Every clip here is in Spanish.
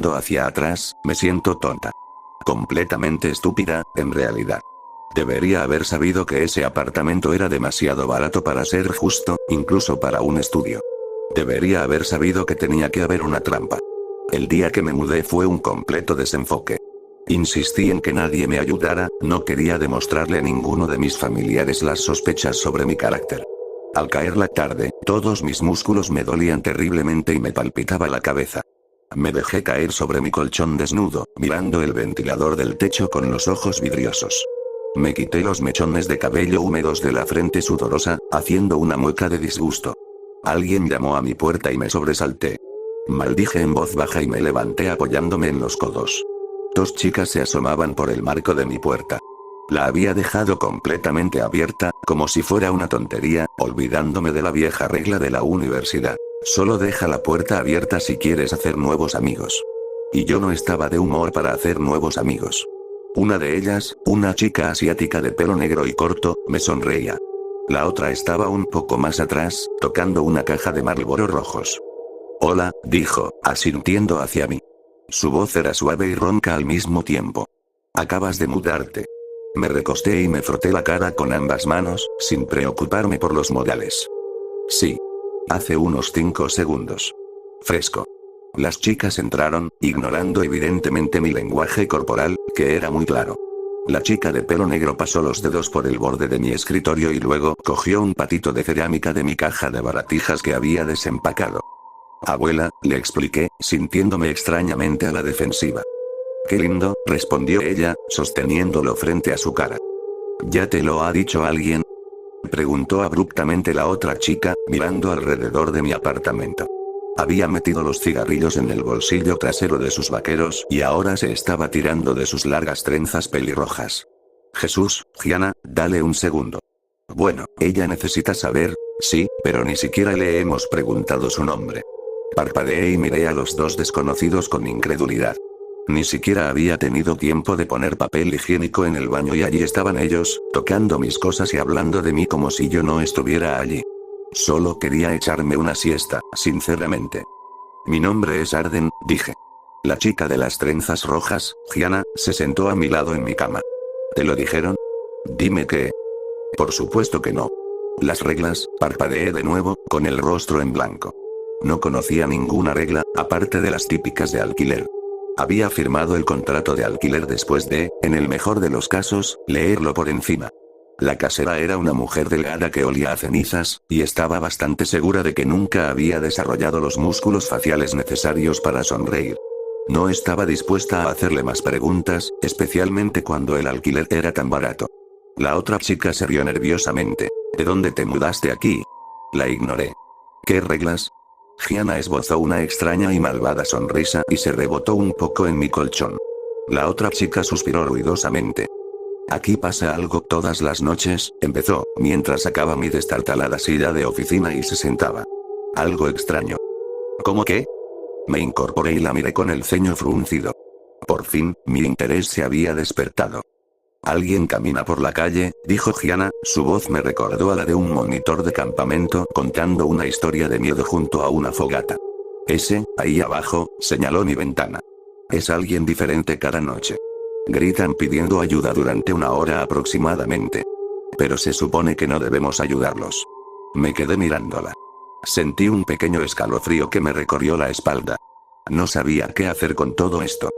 mirando hacia atrás, me siento tonta. Completamente estúpida, en realidad. Debería haber sabido que ese apartamento era demasiado barato para ser justo, incluso para un estudio. Debería haber sabido que tenía que haber una trampa. El día que me mudé fue un completo desenfoque. Insistí en que nadie me ayudara, no quería demostrarle a ninguno de mis familiares las sospechas sobre mi carácter. Al caer la tarde, todos mis músculos me dolían terriblemente y me palpitaba la cabeza. Me dejé caer sobre mi colchón desnudo, mirando el ventilador del techo con los ojos vidriosos. Me quité los mechones de cabello húmedos de la frente sudorosa, haciendo una mueca de disgusto. Alguien llamó a mi puerta y me sobresalté. Maldije en voz baja y me levanté apoyándome en los codos. Dos chicas se asomaban por el marco de mi puerta. La había dejado completamente abierta, como si fuera una tontería, olvidándome de la vieja regla de la universidad. Solo deja la puerta abierta si quieres hacer nuevos amigos. Y yo no estaba de humor para hacer nuevos amigos. Una de ellas, una chica asiática de pelo negro y corto, me sonreía. La otra estaba un poco más atrás, tocando una caja de Marlboro rojos. Hola, dijo, asintiendo hacia mí. Su voz era suave y ronca al mismo tiempo. Acabas de mudarte. Me recosté y me froté la cara con ambas manos, sin preocuparme por los modales. Sí. Hace unos 5 segundos. Fresco. Las chicas entraron, ignorando evidentemente mi lenguaje corporal, que era muy claro. La chica de pelo negro pasó los dedos por el borde de mi escritorio y luego cogió un patito de cerámica de mi caja de baratijas que había desempacado. Abuela, le expliqué, sintiéndome extrañamente a la defensiva. Qué lindo, respondió ella, sosteniéndolo frente a su cara. ¿Ya te lo ha dicho alguien?, preguntó abruptamente la otra chica, mirando alrededor de mi apartamento. Había metido los cigarrillos en el bolsillo trasero de sus vaqueros y ahora se estaba tirando de sus largas trenzas pelirrojas. Jesús, Gianna, dale un segundo. Bueno, ella necesita saber, sí, pero ni siquiera le hemos preguntado su nombre. Parpadeé y miré a los dos desconocidos con incredulidad. Ni siquiera había tenido tiempo de poner papel higiénico en el baño y allí estaban ellos, tocando mis cosas y hablando de mí como si yo no estuviera allí. Solo quería echarme una siesta, sinceramente. Mi nombre es Arden, dije. La chica de las trenzas rojas, Gianna, se sentó a mi lado en mi cama. ¿Te lo dijeron? Dime que... Por supuesto que no. Las reglas, parpadeé de nuevo, con el rostro en blanco. No conocía ninguna regla, aparte de las típicas de alquiler. Había firmado el contrato de alquiler después de, en el mejor de los casos, leerlo por encima. La casera era una mujer delgada que olía a cenizas, y estaba bastante segura de que nunca había desarrollado los músculos faciales necesarios para sonreír. No estaba dispuesta a hacerle más preguntas, especialmente cuando el alquiler era tan barato. La otra chica se rió nerviosamente. ¿De dónde te mudaste aquí? La ignoré. ¿Qué reglas? Gianna esbozó una extraña y malvada sonrisa y se rebotó un poco en mi colchón. La otra chica suspiró ruidosamente. Aquí pasa algo todas las noches, empezó, mientras sacaba mi destartalada silla de oficina y se sentaba. Algo extraño. ¿Cómo qué? Me incorporé y la miré con el ceño fruncido. Por fin, mi interés se había despertado. Alguien camina por la calle, dijo Gianna, su voz me recordó a la de un monitor de campamento contando una historia de miedo junto a una fogata. Ese, ahí abajo, señaló mi ventana. Es alguien diferente cada noche. Gritan pidiendo ayuda durante 1 hora aproximadamente. Pero se supone que no debemos ayudarlos. Me quedé mirándola. Sentí un pequeño escalofrío que me recorrió la espalda. No sabía qué hacer con todo esto.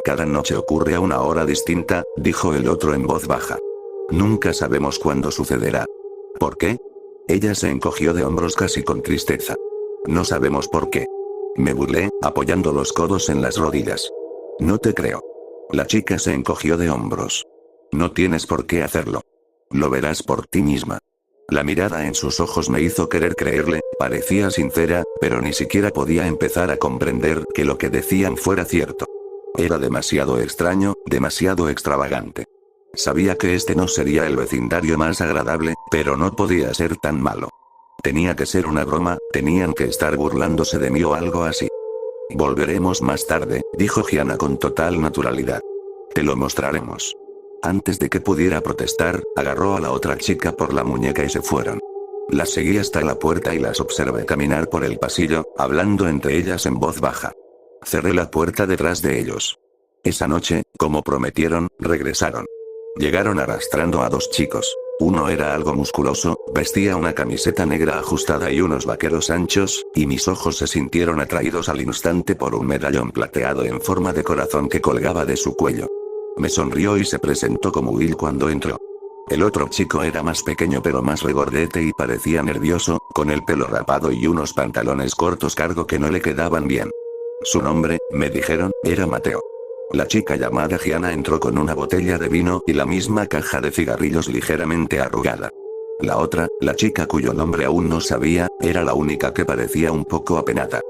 Cada noche ocurre a 1 hora distinta, dijo el otro en voz baja. Nunca sabemos cuándo sucederá. ¿Por qué? Ella se encogió de hombros casi con tristeza. No sabemos por qué. Me burlé, apoyando los codos en las rodillas. No te creo. La chica se encogió de hombros. No tienes por qué hacerlo. Lo verás por ti misma. La mirada en sus ojos me hizo querer creerle, parecía sincera, pero ni siquiera podía empezar a comprender que lo que decían fuera cierto. Era demasiado extraño, demasiado extravagante. Sabía que este no sería el vecindario más agradable, pero no podía ser tan malo. Tenía que ser una broma, tenían que estar burlándose de mí o algo así. Volveremos más tarde, dijo Gianna con total naturalidad. Te lo mostraremos. Antes de que pudiera protestar, agarró a la otra chica por la muñeca y se fueron. Las seguí hasta la puerta y las observé caminar por el pasillo, hablando entre ellas en voz baja. Cerré la puerta detrás de ellos. Esa noche, como prometieron, regresaron. Llegaron arrastrando a dos chicos. Uno era algo musculoso, vestía una camiseta negra ajustada y unos vaqueros anchos, y mis ojos se sintieron atraídos al instante por un medallón plateado en forma de corazón que colgaba de su cuello. Me sonrió y se presentó como Will cuando entró. El otro chico era más pequeño pero más regordete y parecía nervioso, con el pelo rapado y unos pantalones cortos cargo que no le quedaban bien. Su nombre, me dijeron, era Mateo. La chica llamada Gianna entró con una botella de vino y la misma caja de cigarrillos ligeramente arrugada. La otra, la chica cuyo nombre aún no sabía, era la única que parecía un poco apenada.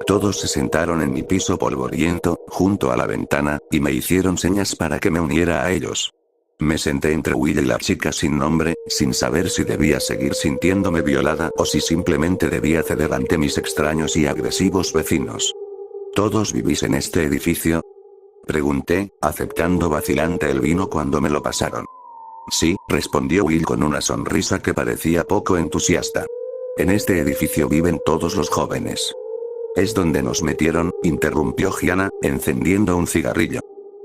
Todos se sentaron en mi piso polvoriento, junto a la ventana, y me hicieron señas para que me uniera a ellos. Me senté entre Will y la chica sin nombre, sin saber si debía seguir sintiéndome violada o si simplemente debía ceder ante mis extraños y agresivos vecinos. ¿Todos vivís en este edificio?, pregunté, aceptando vacilante el vino cuando me lo pasaron. Sí, respondió Will con una sonrisa que parecía poco entusiasta. En este edificio viven todos los jóvenes. Es donde nos metieron, interrumpió Gianna, encendiendo un cigarrillo.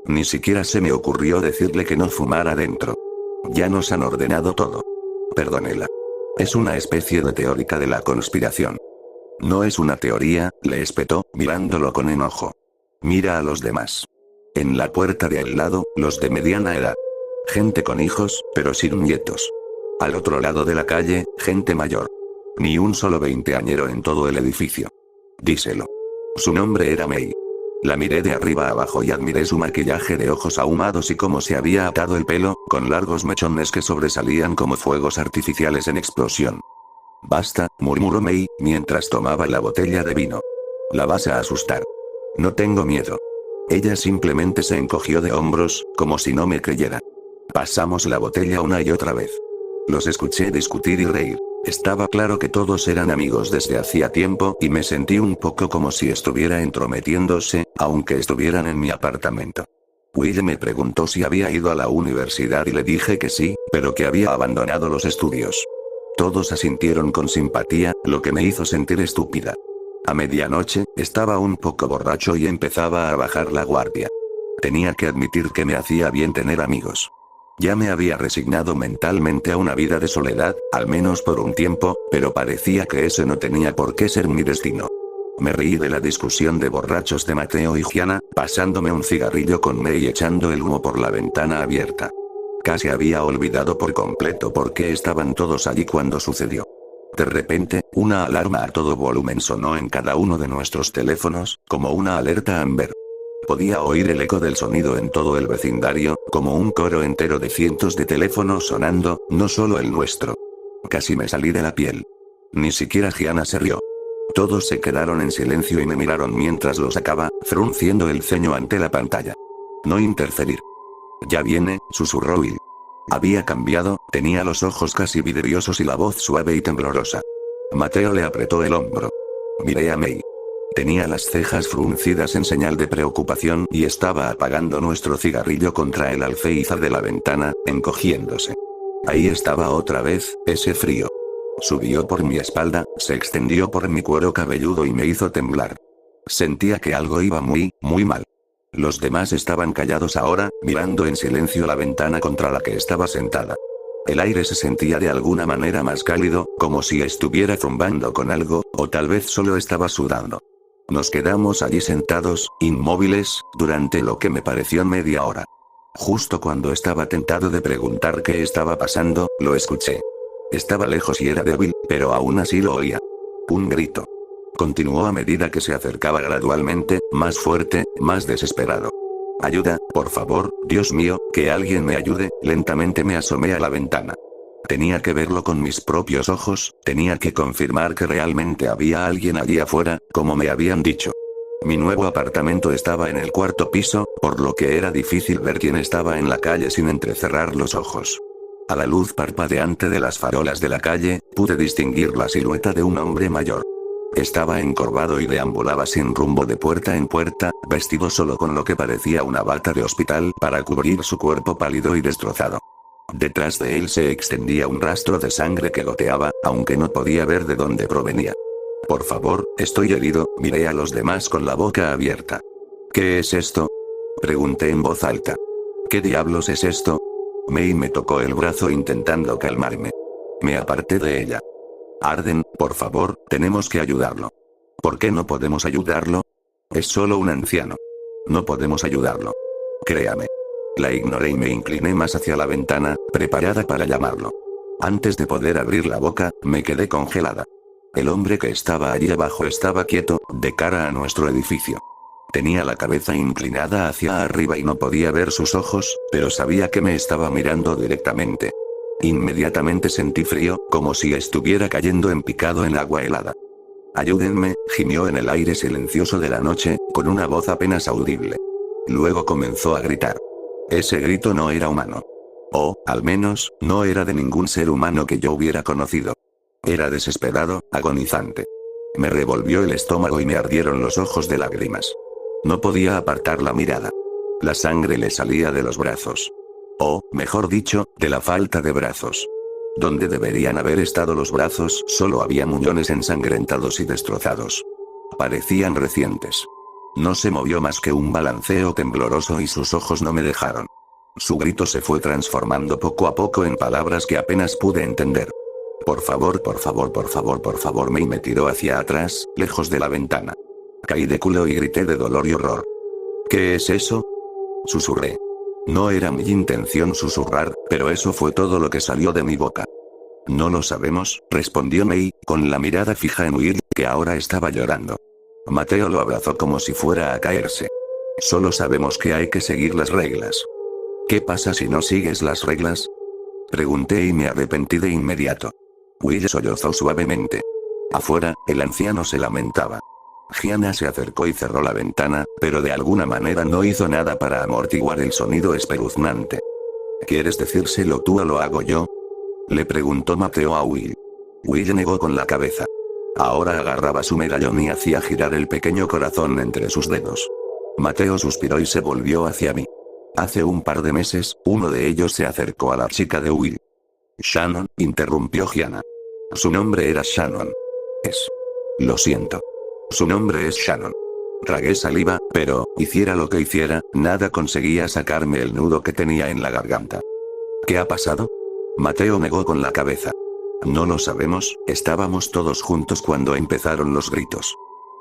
Ni siquiera se me ocurrió decirle que no fumara dentro. Ya nos han ordenado todo. Perdónela. Es una especie de teórica de la conspiración. No es una teoría, le espetó, mirándolo con enojo. Mira a los demás. En la puerta de al lado, los de mediana edad. Gente con hijos, pero sin nietos. Al otro lado de la calle, gente mayor. Ni un solo veinteañero en todo el edificio. Díselo. Su nombre era May. La miré de arriba abajo y admiré su maquillaje de ojos ahumados y cómo se había atado el pelo, con largos mechones que sobresalían como fuegos artificiales en explosión. Basta, murmuró May, mientras tomaba la botella de vino. La vas a asustar. No tengo miedo. Ella simplemente se encogió de hombros, como si no me creyera. Pasamos la botella una y otra vez. Los escuché discutir y reír. Estaba claro que todos eran amigos desde hacía tiempo y me sentí un poco como si estuviera entrometiéndose, aunque estuvieran en mi apartamento. Will me preguntó si había ido a la universidad y le dije que sí, pero que había abandonado los estudios. Todos asintieron con simpatía, lo que me hizo sentir estúpida. A medianoche, estaba un poco borracho y empezaba a bajar la guardia. Tenía que admitir que me hacía bien tener amigos. Ya me había resignado mentalmente a una vida de soledad, al menos por un tiempo, pero parecía que ese no tenía por qué ser mi destino. Me reí de la discusión de borrachos de Mateo y Gianna, pasándome un cigarrillo con May y echando el humo por la ventana abierta. Casi había olvidado por completo por qué estaban todos allí cuando sucedió. De repente, una alarma a todo volumen sonó en cada uno de nuestros teléfonos, como una alerta Amber. Podía oír el eco del sonido en todo el vecindario, como un coro entero de cientos de teléfonos sonando, no solo el nuestro. Casi me salí de la piel. Ni siquiera Gianna se rió. Todos se quedaron en silencio y me miraron mientras lo sacaba, frunciendo el ceño ante la pantalla. No interferir. Ya viene, susurró Will. Había cambiado, tenía los ojos casi vidriosos y la voz suave y temblorosa. Mateo le apretó el hombro. Miré a May. Tenía las cejas fruncidas en señal de preocupación y estaba apagando nuestro cigarrillo contra el alféizar de la ventana, encogiéndose. Ahí estaba otra vez, ese frío. Subió por mi espalda, se extendió por mi cuero cabelludo y me hizo temblar. Sentía que algo iba muy mal. Los demás estaban callados ahora, mirando en silencio la ventana contra la que estaba sentada. El aire se sentía de alguna manera más cálido, como si estuviera zumbando con algo, o tal vez solo estaba sudando. Nos quedamos allí sentados, inmóviles, durante lo que me pareció media hora. Justo cuando estaba tentado de preguntar qué estaba pasando, lo escuché. Estaba lejos y era débil, pero aún así lo oía. Un grito. Continuó a medida que se acercaba gradualmente, más fuerte, más desesperado. Ayuda, por favor, Dios mío, que alguien me ayude. Lentamente me asomé a la ventana. Tenía que verlo con mis propios ojos, tenía que confirmar que realmente había alguien allí afuera, como me habían dicho. Mi nuevo apartamento estaba en el cuarto piso, por lo que era difícil ver quién estaba en la calle sin entrecerrar los ojos. A la luz parpadeante de las farolas de la calle, pude distinguir la silueta de un hombre mayor. Estaba encorvado y deambulaba sin rumbo de puerta en puerta, vestido solo con lo que parecía una bata de hospital para cubrir su cuerpo pálido y destrozado. Detrás de él se extendía un rastro de sangre que goteaba, aunque no podía ver de dónde provenía. Por favor, estoy herido, miré a los demás con la boca abierta. ¿Qué es esto? Pregunté en voz alta. ¿Qué diablos es esto? Mei me tocó el brazo intentando calmarme. Me aparté de ella. Arden, por favor, tenemos que ayudarlo. ¿Por qué no podemos ayudarlo? Es solo un anciano. No podemos ayudarlo. Créame. La ignoré y me incliné más hacia la ventana, preparada para llamarlo. Antes de poder abrir la boca, me quedé congelada. El hombre que estaba allí abajo estaba quieto, de cara a nuestro edificio. Tenía la cabeza inclinada hacia arriba y no podía ver sus ojos, pero sabía que me estaba mirando directamente. Inmediatamente sentí frío, como si estuviera cayendo en picado en agua helada. Ayúdenme, gimió en el aire silencioso de la noche, con una voz apenas audible. Luego comenzó a gritar. Ese grito no era humano. O, al menos, no era de ningún ser humano que yo hubiera conocido. Era desesperado, agonizante. Me revolvió el estómago y me ardieron los ojos de lágrimas. No podía apartar la mirada. La sangre le salía de los brazos. O, mejor dicho, de la falta de brazos. Donde deberían haber estado los brazos, solo había muñones ensangrentados y destrozados. Parecían recientes. No se movió más que un balanceo tembloroso y sus ojos no me dejaron. Su grito se fue transformando poco a poco en palabras que apenas pude entender. Por favor, por favor, por favor, por favor. Me tiró hacia atrás, lejos de la ventana. Caí de culo y grité de dolor y horror. ¿Qué es eso? Susurré. No era mi intención susurrar, pero eso fue todo lo que salió de mi boca. No lo sabemos, respondió Mei, con la mirada fija en Will, que ahora estaba llorando. Mateo lo abrazó como si fuera a caerse. Solo sabemos que hay que seguir las reglas. ¿Qué pasa si no sigues las reglas? Pregunté y me arrepentí de inmediato. Will sollozó suavemente. Afuera, el anciano se lamentaba. Gianna se acercó y cerró la ventana, pero de alguna manera no hizo nada para amortiguar el sonido espeluznante. ¿Quieres decírselo tú o lo hago yo? Le preguntó Mateo a Will. Will negó con la cabeza. Ahora agarraba su medallón y hacía girar el pequeño corazón entre sus dedos. Mateo suspiró y se volvió hacia mí. Hace un par de meses, uno de ellos se acercó a la chica de Will. Shannon, interrumpió Gianna. Su nombre era Shannon. Lo siento. Su nombre es Shannon. Tragué saliva, pero, hiciera lo que hiciera, nada conseguía sacarme el nudo que tenía en la garganta. ¿Qué ha pasado? Mateo negó con la cabeza. No lo sabemos, estábamos todos juntos cuando empezaron los gritos.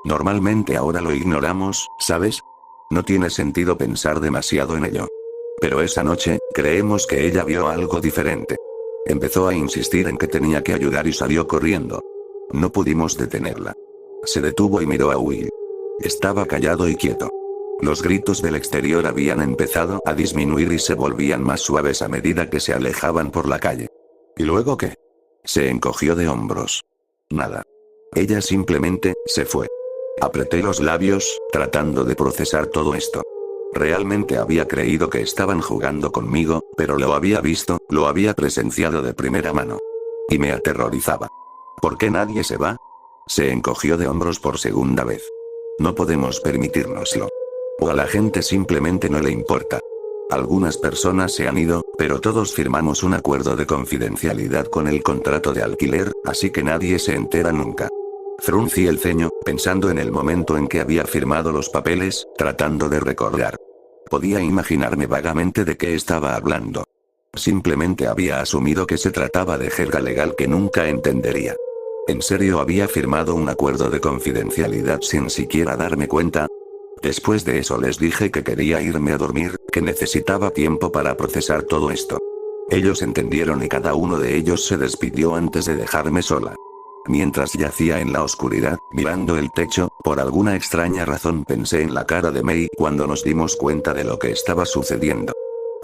Normalmente ahora lo ignoramos, ¿sabes? No tiene sentido pensar demasiado en ello. Pero esa noche, creemos que ella vio algo diferente. Empezó a insistir en que tenía que ayudar y salió corriendo. No pudimos detenerla. Se detuvo y miró a Will. Estaba callado y quieto. Los gritos del exterior habían empezado a disminuir y se volvían más suaves a medida que se alejaban por la calle. ¿Y luego qué? Se encogió de hombros. Nada. Ella simplemente se fue. Apreté los labios, tratando de procesar todo esto. Realmente había creído que estaban jugando conmigo, pero lo había visto, lo había presenciado de primera mano. Y me aterrorizaba. ¿Por qué nadie se va? Se encogió de hombros por segunda vez. No podemos permitírnoslo. O a la gente simplemente no le importa. Algunas personas se han ido, pero todos firmamos un acuerdo de confidencialidad con el contrato de alquiler, así que nadie se entera nunca. Fruncí el ceño, pensando en el momento en que había firmado los papeles, tratando de recordar. Podía imaginarme vagamente de qué estaba hablando. Simplemente había asumido que se trataba de jerga legal que nunca entendería. ¿En serio había firmado un acuerdo de confidencialidad sin siquiera darme cuenta? Después de eso les dije que quería irme a dormir, que necesitaba tiempo para procesar todo esto. Ellos entendieron y cada uno de ellos se despidió antes de dejarme sola. Mientras yacía en la oscuridad, mirando el techo, por alguna extraña razón pensé en la cara de Mei cuando nos dimos cuenta de lo que estaba sucediendo.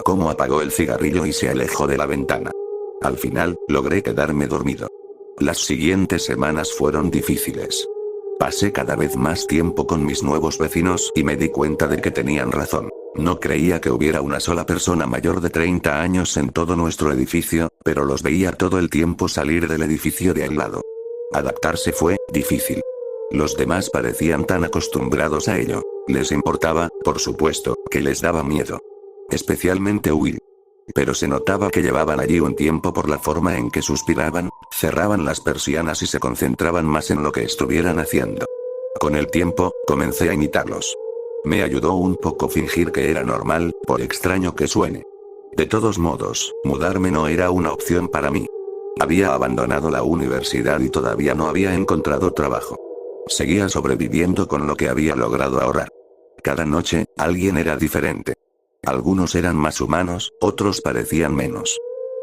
Cómo apagó el cigarrillo y se alejó de la ventana. Al final, logré quedarme dormido. Las siguientes semanas fueron difíciles. Pasé cada vez más tiempo con mis nuevos vecinos y me di cuenta de que tenían razón. No creía que hubiera una sola persona mayor de 30 años en todo nuestro edificio, pero los veía todo el tiempo salir del edificio de al lado. Adaptarse fue difícil. Los demás parecían tan acostumbrados a ello. Les importaba, por supuesto, que les daba miedo. Especialmente Will. Pero se notaba que llevaban allí un tiempo por la forma en que suspiraban, Cerraban las persianas y se concentraban más en lo que estuvieran haciendo. Con el tiempo, comencé a imitarlos. Me ayudó un poco fingir que era normal, por extraño que suene. De todos modos, mudarme no era una opción para mí. Había abandonado la universidad y todavía no había encontrado trabajo. Seguía sobreviviendo con lo que había logrado ahorrar. Cada noche, alguien era diferente. Algunos eran más humanos, otros parecían menos.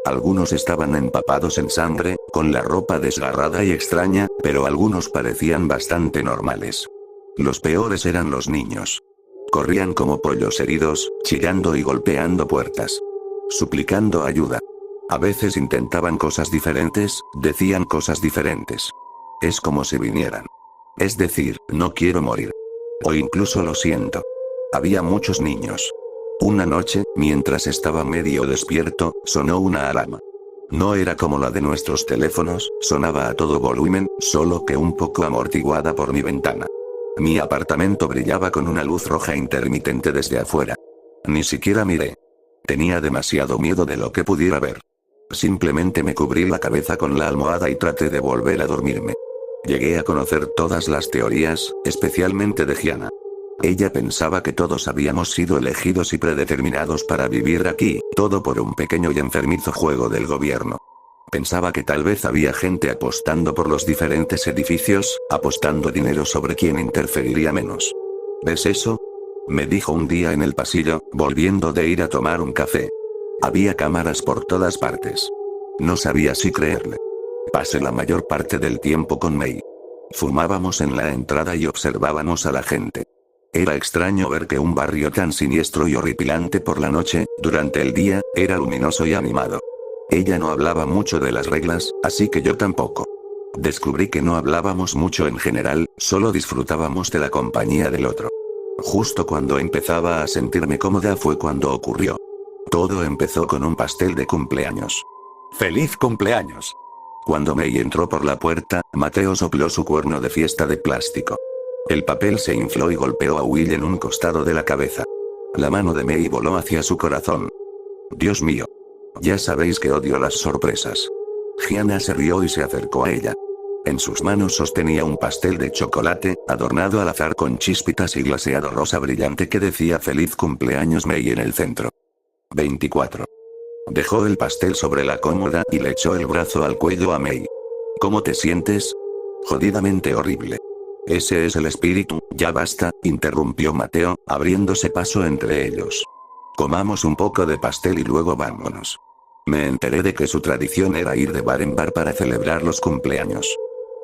Algunos estaban empapados en sangre, con la ropa desgarrada y extraña, pero algunos parecían bastante normales. Los peores eran los niños. Corrían como pollos heridos, chillando y golpeando puertas. Suplicando ayuda. A veces intentaban cosas diferentes, decían cosas diferentes. Es como si vinieran. Es decir, no quiero morir. O incluso lo siento. Había muchos niños. Una noche, mientras estaba medio despierto, sonó una alarma. No era como la de nuestros teléfonos, sonaba a todo volumen, solo que un poco amortiguada por mi ventana. Mi apartamento brillaba con una luz roja intermitente desde afuera. Ni siquiera miré. Tenía demasiado miedo de lo que pudiera ver. Simplemente me cubrí la cabeza con la almohada y traté de volver a dormirme. Llegué a conocer todas las teorías, especialmente de Gianna. Ella pensaba que todos habíamos sido elegidos y predeterminados para vivir aquí, todo por un pequeño y enfermizo juego del gobierno. Pensaba que tal vez había gente apostando por los diferentes edificios, apostando dinero sobre quién interferiría menos. ¿Ves eso? Me dijo un día en el pasillo, volviendo de ir a tomar un café. Había cámaras por todas partes. No sabía si creerle. Pasé la mayor parte del tiempo con Mei. Fumábamos en la entrada y observábamos a la gente. Era extraño ver que un barrio tan siniestro y horripilante por la noche, durante el día, era luminoso y animado. Ella no hablaba mucho de las reglas, así que yo tampoco. Descubrí que no hablábamos mucho en general, solo disfrutábamos de la compañía del otro. Justo cuando empezaba a sentirme cómoda fue cuando ocurrió. Todo empezó con un pastel de cumpleaños. ¡Feliz cumpleaños! Cuando Mei entró por la puerta, Mateo sopló su cuerno de fiesta de plástico. El papel se infló y golpeó a Will en un costado de la cabeza. La mano de Mei voló hacia su corazón. Dios mío. Ya sabéis que odio las sorpresas. Gianna se rió y se acercó a ella. En sus manos sostenía un pastel de chocolate, adornado al azar con chispitas y glaseado rosa brillante que decía feliz cumpleaños Mei en el centro. 24. Dejó el pastel sobre la cómoda y le echó el brazo al cuello a Mei. ¿Cómo te sientes? Jodidamente horrible. Ese es el espíritu, ya basta, interrumpió Mateo, abriéndose paso entre ellos. Comamos un poco de pastel y luego vámonos. Me enteré de que su tradición era ir de bar en bar para celebrar los cumpleaños.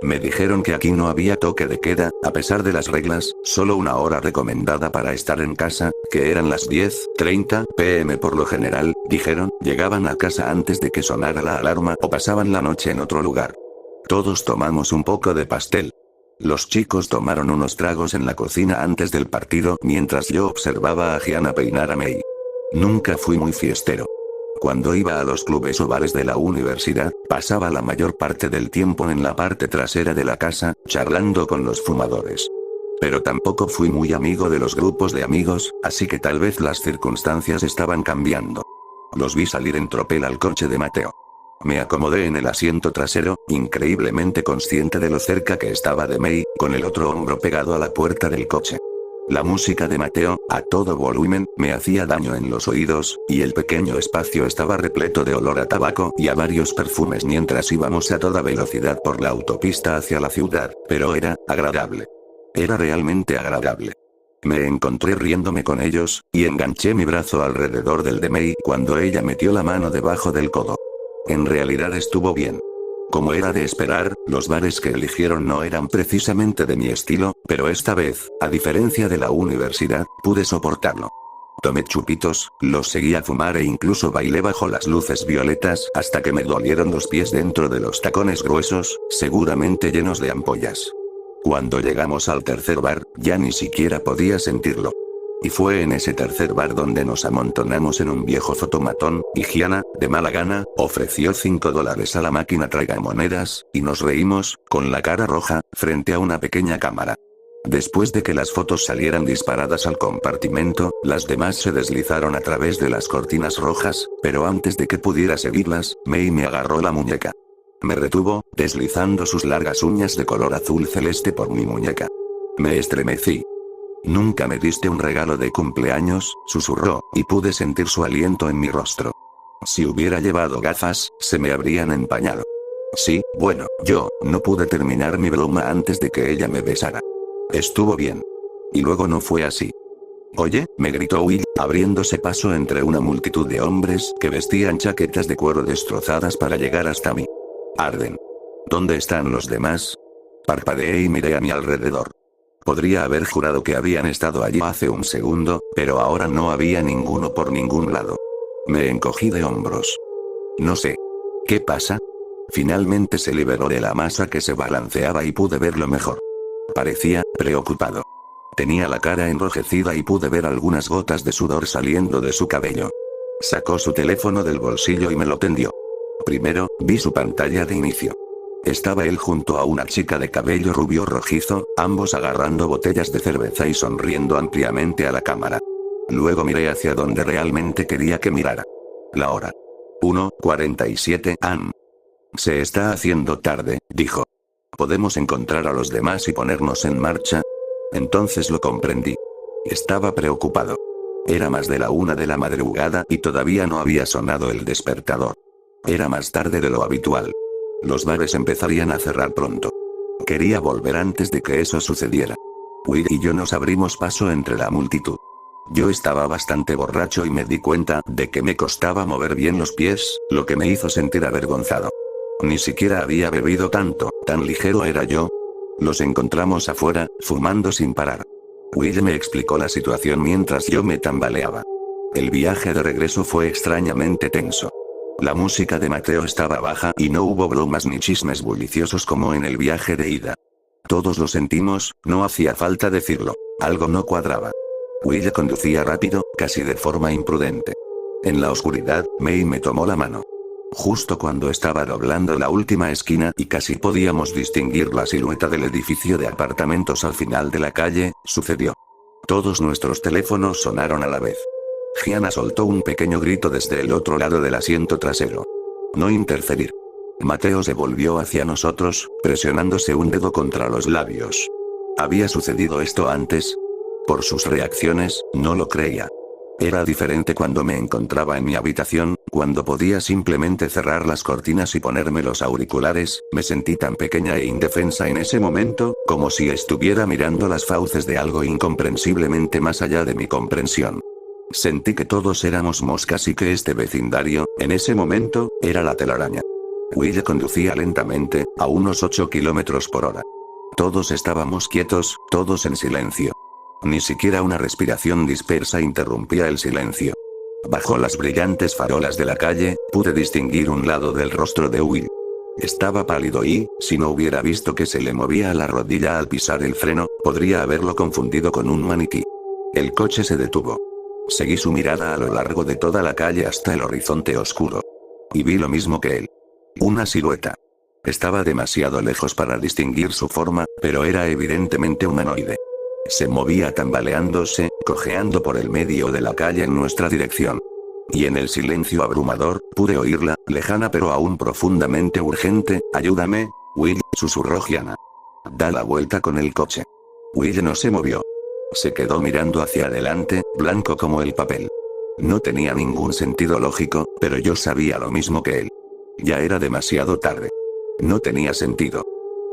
Me dijeron que aquí no había toque de queda, a pesar de las reglas, solo una hora recomendada para estar en casa, que eran las 10:30 p.m. por lo general, dijeron, llegaban a casa antes de que sonara la alarma o pasaban la noche en otro lugar. Todos tomamos un poco de pastel. Los chicos tomaron unos tragos en la cocina antes del partido mientras yo observaba a Gianna peinar a Mei. Nunca fui muy fiestero. Cuando iba a los clubes o bares de la universidad, pasaba la mayor parte del tiempo en la parte trasera de la casa, charlando con los fumadores. Pero tampoco fui muy amigo de los grupos de amigos, así que tal vez las circunstancias estaban cambiando. Los vi salir en tropel al coche de Mateo. Me acomodé en el asiento trasero, increíblemente consciente de lo cerca que estaba de Mei, con el otro hombro pegado a la puerta del coche. La música de Mateo, a todo volumen, me hacía daño en los oídos, y el pequeño espacio estaba repleto de olor a tabaco y a varios perfumes mientras íbamos a toda velocidad por la autopista hacia la ciudad, pero era agradable. Era realmente agradable. Me encontré riéndome con ellos, y enganché mi brazo alrededor del de Mei cuando ella metió la mano debajo del codo. En realidad estuvo bien. Como era de esperar, los bares que eligieron no eran precisamente de mi estilo, pero esta vez, a diferencia de la universidad, pude soportarlo. Tomé chupitos, los seguí a fumar e incluso bailé bajo las luces violetas hasta que me dolieron los pies dentro de los tacones gruesos, seguramente llenos de ampollas. Cuando llegamos al tercer bar, ya ni siquiera podía sentirlo. Y fue en ese tercer bar donde nos amontonamos en un viejo fotomatón, y Gianna, de mala gana, ofreció $5 a la máquina tragamonedas, y nos reímos, con la cara roja, frente a una pequeña cámara. Después de que las fotos salieran disparadas al compartimento, las demás se deslizaron a través de las cortinas rojas, pero antes de que pudiera seguirlas, Mei me agarró la muñeca. Me retuvo, deslizando sus largas uñas de color azul celeste por mi muñeca. Me estremecí. Nunca me diste un regalo de cumpleaños, susurró, y pude sentir su aliento en mi rostro. Si hubiera llevado gafas, se me habrían empañado. Sí, bueno, yo no pude terminar mi broma antes de que ella me besara. Estuvo bien. Y luego no fue así. Oye, me gritó Will, abriéndose paso entre una multitud de hombres que vestían chaquetas de cuero destrozadas para llegar hasta mí. Arden. ¿Dónde están los demás? Parpadeé y miré a mi alrededor. Podría haber jurado que habían estado allí hace un segundo, pero ahora no había ninguno por ningún lado. Me encogí de hombros. No sé. ¿Qué pasa? Finalmente se liberó de la masa que se balanceaba y pude verlo mejor. Parecía preocupado. Tenía la cara enrojecida y pude ver algunas gotas de sudor saliendo de su cabello. Sacó su teléfono del bolsillo y me lo tendió. Primero, vi su pantalla de inicio. Estaba él junto a una chica de cabello rubio rojizo, ambos agarrando botellas de cerveza y sonriendo ampliamente a la cámara. Luego miré hacia donde realmente quería que mirara. La hora. 1:47 am. Se está haciendo tarde, dijo. ¿Podemos encontrar a los demás y ponernos en marcha? Entonces lo comprendí. Estaba preocupado. Era más de la 1 de la madrugada y todavía no había sonado el despertador. Era más tarde de lo habitual. Los bares empezarían a cerrar pronto. Quería volver antes de que eso sucediera. Will y yo nos abrimos paso entre la multitud. Yo estaba bastante borracho y me di cuenta de que me costaba mover bien los pies, lo que me hizo sentir avergonzado. Ni siquiera había bebido tanto, tan ligero era yo. Los encontramos afuera, fumando sin parar. Will me explicó la situación mientras yo me tambaleaba. El viaje de regreso fue extrañamente tenso. La música de Mateo estaba baja y no hubo bromas ni chismes bulliciosos como en el viaje de ida. Todos lo sentimos, no hacía falta decirlo. Algo no cuadraba. Will conducía rápido, casi de forma imprudente. En la oscuridad, May me tomó la mano. Justo cuando estaba doblando la última esquina y casi podíamos distinguir la silueta del edificio de apartamentos al final de la calle, sucedió. Todos nuestros teléfonos sonaron a la vez. Gianna soltó un pequeño grito desde el otro lado del asiento trasero. No interferir. Mateo se volvió hacia nosotros, presionándose un dedo contra los labios. ¿Había sucedido esto antes? Por sus reacciones, no lo creía. Era diferente cuando me encontraba en mi habitación, cuando podía simplemente cerrar las cortinas y ponerme los auriculares, me sentí tan pequeña e indefensa en ese momento, como si estuviera mirando las fauces de algo incomprensiblemente más allá de mi comprensión. Sentí que todos éramos moscas y que este vecindario, en ese momento, era la telaraña. Will conducía lentamente, a unos 8 kilómetros por hora. Todos estábamos quietos, todos en silencio. Ni siquiera una respiración dispersa interrumpía el silencio. Bajo las brillantes farolas de la calle, pude distinguir un lado del rostro de Will. Estaba pálido y, si no hubiera visto que se le movía la rodilla al pisar el freno, podría haberlo confundido con un maniquí. El coche se detuvo. Seguí su mirada a lo largo de toda la calle hasta el horizonte oscuro. Y vi lo mismo que él. Una silueta. Estaba demasiado lejos para distinguir su forma, pero era evidentemente humanoide. Se movía tambaleándose, cojeando por el medio de la calle en nuestra dirección. Y en el silencio abrumador, pude oírla, lejana pero aún profundamente urgente. «Ayúdame, Will», susurró Gianna. «Da la vuelta con el coche». Will no se movió. Se quedó mirando hacia adelante, blanco como el papel. No tenía ningún sentido lógico, pero yo sabía lo mismo que él. Ya era demasiado tarde. No tenía sentido.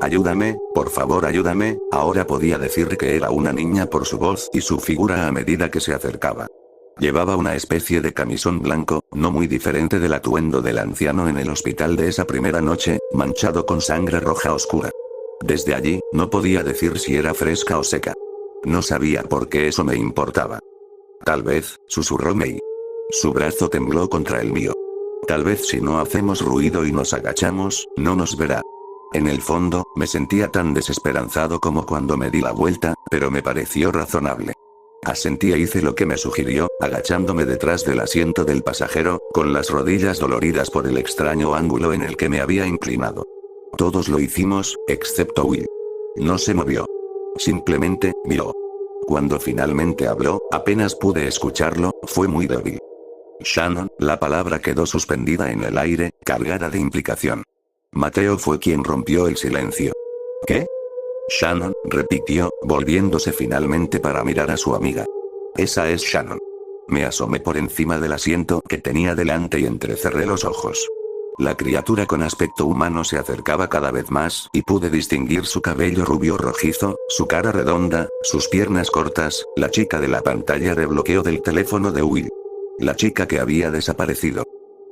«Ayúdame, por favor ayúdame», ahora podía decir que era una niña por su voz y su figura a medida que se acercaba. Llevaba una especie de camisón blanco, no muy diferente del atuendo del anciano en el hospital de esa primera noche, manchado con sangre roja oscura. Desde allí, no podía decir si era fresca o seca. No sabía por qué eso me importaba. «Tal vez», susurró May. Su brazo tembló contra el mío. «Tal vez si no hacemos ruido y nos agachamos, no nos verá». En el fondo, me sentía tan desesperanzado como cuando me di la vuelta, pero me pareció razonable. Asentí e hice lo que me sugirió, agachándome detrás del asiento del pasajero, con las rodillas doloridas por el extraño ángulo en el que me había inclinado. Todos lo hicimos, excepto Will. No se movió. Simplemente, miró. Cuando finalmente habló, apenas pude escucharlo, fue muy débil. «Shannon», la palabra quedó suspendida en el aire, cargada de implicación. Mateo fue quien rompió el silencio. ¿Qué? Shannon, repitió, volviéndose finalmente para mirar a su amiga. Esa es Shannon. Me asomé por encima del asiento que tenía delante y entrecerré los ojos. La criatura con aspecto humano se acercaba cada vez más y pude distinguir su cabello rubio rojizo, su cara redonda, sus piernas cortas, la chica de la pantalla de bloqueo del teléfono de Will. La chica que había desaparecido.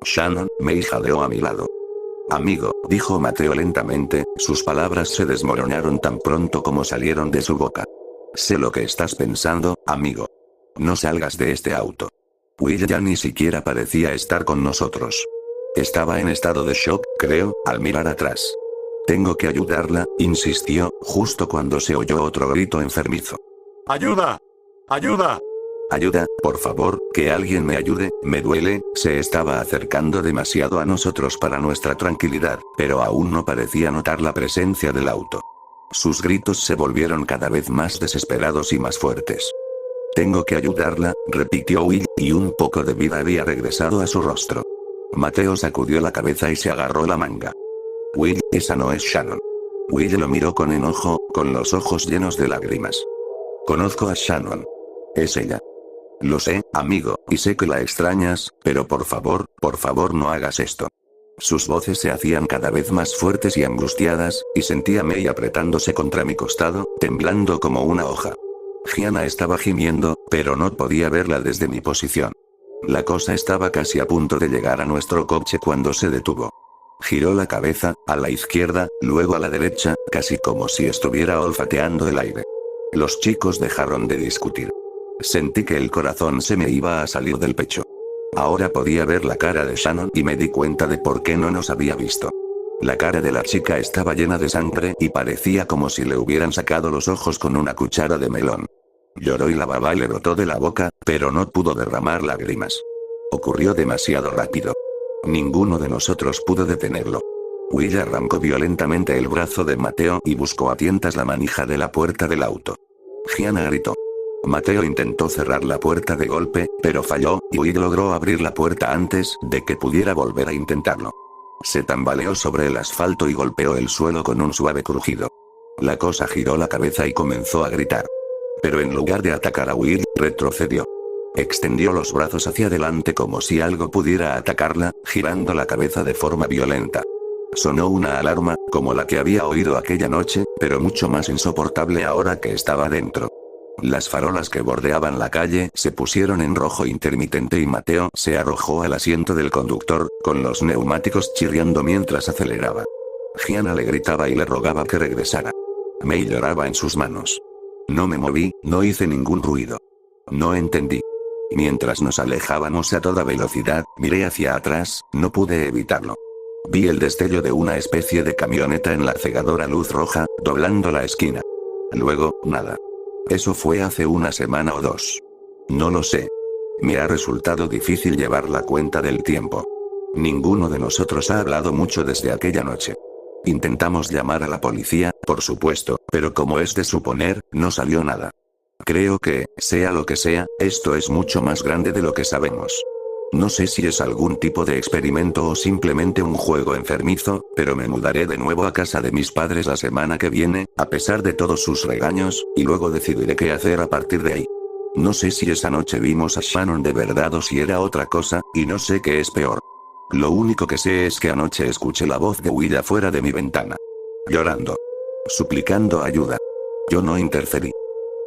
Shannon me jadeó a mi lado. Amigo, dijo Mateo lentamente, sus palabras se desmoronaron tan pronto como salieron de su boca. Sé lo que estás pensando, amigo. No salgas de este auto. Will ya ni siquiera parecía estar con nosotros. Estaba en estado de shock, creo, al mirar atrás. Tengo que ayudarla, insistió, justo cuando se oyó otro grito enfermizo. ¡Ayuda! ¡Ayuda! Ayuda, por favor, que alguien me ayude, me duele. Se estaba acercando demasiado a nosotros para nuestra tranquilidad, pero aún no parecía notar la presencia del auto. Sus gritos se volvieron cada vez más desesperados y más fuertes. Tengo que ayudarla, repitió Will, y un poco de vida había regresado a su rostro. Mateo sacudió la cabeza y se agarró la manga. Will, esa no es Shannon. Will lo miró con enojo, con los ojos llenos de lágrimas. Conozco a Shannon. Es ella. Lo sé, amigo, y sé que la extrañas, pero por favor no hagas esto. Sus voces se hacían cada vez más fuertes y angustiadas, y sentí a May apretándose contra mi costado, temblando como una hoja. Gianna estaba gimiendo, pero no podía verla desde mi posición. La cosa estaba casi a punto de llegar a nuestro coche cuando se detuvo. Giró la cabeza, a la izquierda, luego a la derecha, casi como si estuviera olfateando el aire. Los chicos dejaron de discutir. Sentí que el corazón se me iba a salir del pecho. Ahora podía ver la cara de Shannon y me di cuenta de por qué no nos había visto. La cara de la chica estaba llena de sangre y parecía como si le hubieran sacado los ojos con una cuchara de melón. Lloró y la baba le brotó de la boca, pero no pudo derramar lágrimas. Ocurrió demasiado rápido. Ninguno de nosotros pudo detenerlo. Will arrancó violentamente el brazo de Mateo y buscó a tientas la manija de la puerta del auto. Gianna gritó. Mateo intentó cerrar la puerta de golpe, pero falló, y Will logró abrir la puerta antes de que pudiera volver a intentarlo. Se tambaleó sobre el asfalto y golpeó el suelo con un suave crujido. La cosa giró la cabeza y comenzó a gritar. Pero en lugar de atacar a Will, retrocedió. Extendió los brazos hacia adelante como si algo pudiera atacarla, girando la cabeza de forma violenta. Sonó una alarma, como la que había oído aquella noche, pero mucho más insoportable ahora que estaba dentro. Las farolas que bordeaban la calle se pusieron en rojo intermitente y Mateo se arrojó al asiento del conductor, con los neumáticos chirriando mientras aceleraba. Gianna le gritaba y le rogaba que regresara. May lloraba en sus manos. No me moví, no hice ningún ruido. No entendí. Mientras nos alejábamos a toda velocidad, miré hacia atrás, no pude evitarlo. Vi el destello de una especie de camioneta en la cegadora luz roja, doblando la esquina. Luego, nada. Eso fue hace una semana o dos. No lo sé. Me ha resultado difícil llevar la cuenta del tiempo. Ninguno de nosotros ha hablado mucho desde aquella noche. Intentamos llamar a la policía, por supuesto, pero como es de suponer, no salió nada. Creo que, sea lo que sea, esto es mucho más grande de lo que sabemos. No sé si es algún tipo de experimento o simplemente un juego enfermizo, pero me mudaré de nuevo a casa de mis padres la semana que viene, a pesar de todos sus regaños, y luego decidiré qué hacer a partir de ahí. No sé si esa noche vimos a Shannon de verdad o si era otra cosa, y no sé qué es peor. Lo único que sé es que anoche escuché la voz de Will afuera de mi ventana. Llorando. Suplicando ayuda. Yo no interferí.